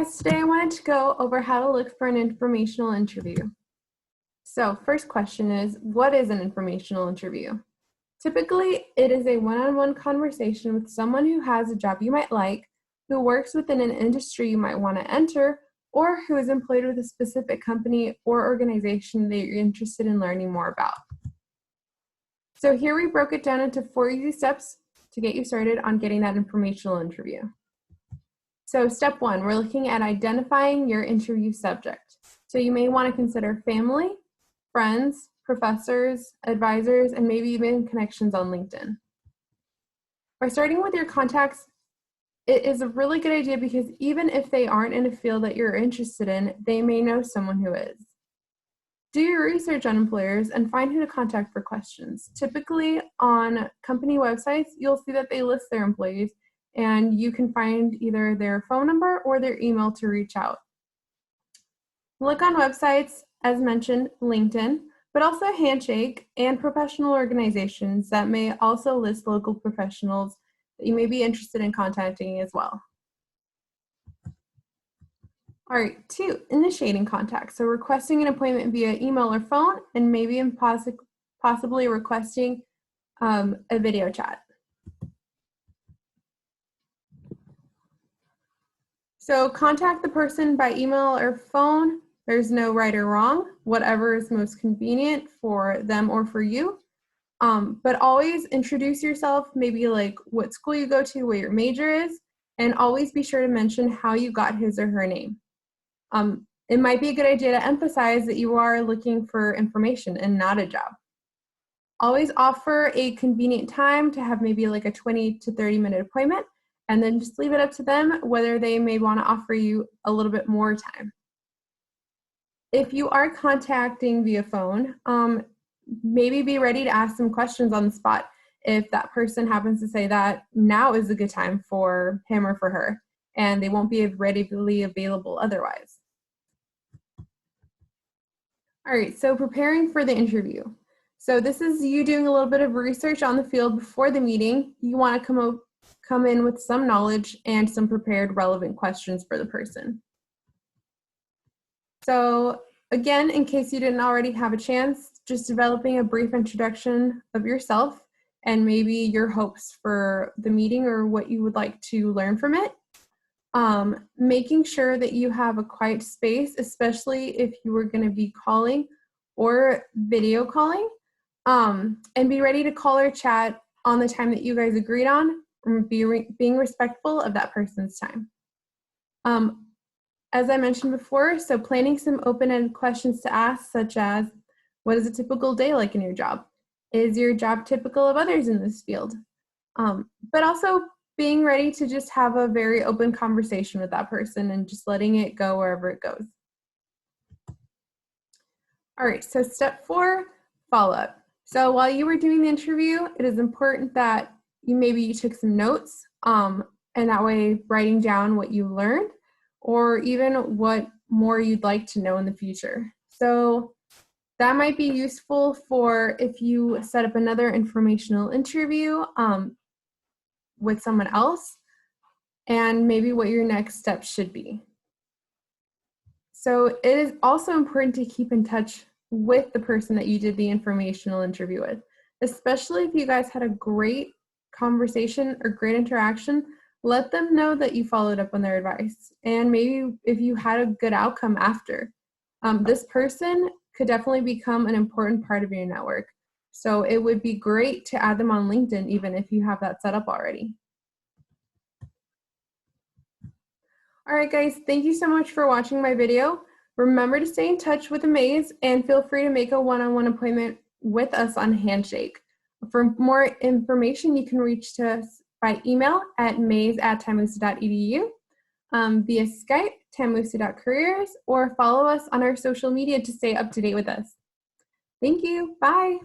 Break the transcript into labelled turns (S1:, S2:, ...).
S1: guys, today I wanted to go over how to look for an informational interview. So first question is, what is an informational interview? Typically, it is a one-on-one conversation with someone who has a job you might like, who works within an industry you might want to enter, or who is employed with a specific company or organization that you're interested in learning more about. So here we broke it down into 4 easy steps to get you started on getting that informational interview. So step 1, we're looking at identifying your interview subject. So you may want to consider family, friends, professors, advisors, and maybe even connections on LinkedIn. By starting with your contacts, it is a really good idea because even if they aren't in a field that you're interested in, they may know someone who is. Do your research on employers and find who to contact for questions. Typically on company websites, you'll see that they list their employees, and you can find either their phone number or their email to reach out. Look on websites, as mentioned, LinkedIn, but also Handshake and professional organizations that may also list local professionals that you may be interested in contacting as well. All right, 2, initiating contact. So requesting an appointment via email or phone, and maybe possibly requesting a video chat. So contact the person by email or phone. There's no right or wrong, whatever is most convenient for them or for you. But always introduce yourself, maybe like what school you go to, what your major is, and always be sure to mention how you got his or her name. It might be a good idea to emphasize that you are looking for information and not a job. Always offer a convenient time to have maybe like a 20 to 30-minute appointment, and then just leave it up to them whether they may want to offer you a little bit more time. If you are contacting via phone, maybe be ready to ask some questions on the spot if that person happens to say that now is a good time for him or for her, and they won't be readily available otherwise. All right, so preparing for the interview. So this is you doing a little bit of research on the field before the meeting. You want to come in with some knowledge and some prepared relevant questions for the person. So again, in case you didn't already have a chance, just developing a brief introduction of yourself and maybe your hopes for the meeting or what you would like to learn from it. Making sure that you have a quiet space, especially if you were going to be calling or video calling, and be ready to call or chat on the time that you guys agreed on, and being respectful of that person's time. As I mentioned before, so planning some open-ended questions to ask, such as, what is a typical day like in your job? Is your job typical of others in this field? But also being ready to just have a very open conversation with that person and just letting it go wherever it goes. All right, so step 4, follow-up. So while you were doing the interview, it is important that you took some notes, and that way writing down what you learned or even what more you'd like to know in the future. So that might be useful for if you set up another informational interview with someone else, and maybe what your next steps should be. So it is also important to keep in touch with the person that you did the informational interview with, especially if you guys had a great conversation or great interaction. Let them know that you followed up on their advice, and maybe if you had a good outcome after. This person could definitely become an important part of your network. So it would be great to add them on LinkedIn, even if you have that set up already. All right, guys, thank you so much for watching my video. Remember to stay in touch with Amaze, and feel free to make a one-on-one appointment with us on Handshake. For more information, you can reach to us by email at maze@tamusa.edu, via Skype, tamusa.careers, or follow us on our social media to stay up to date with us. Thank you. Bye.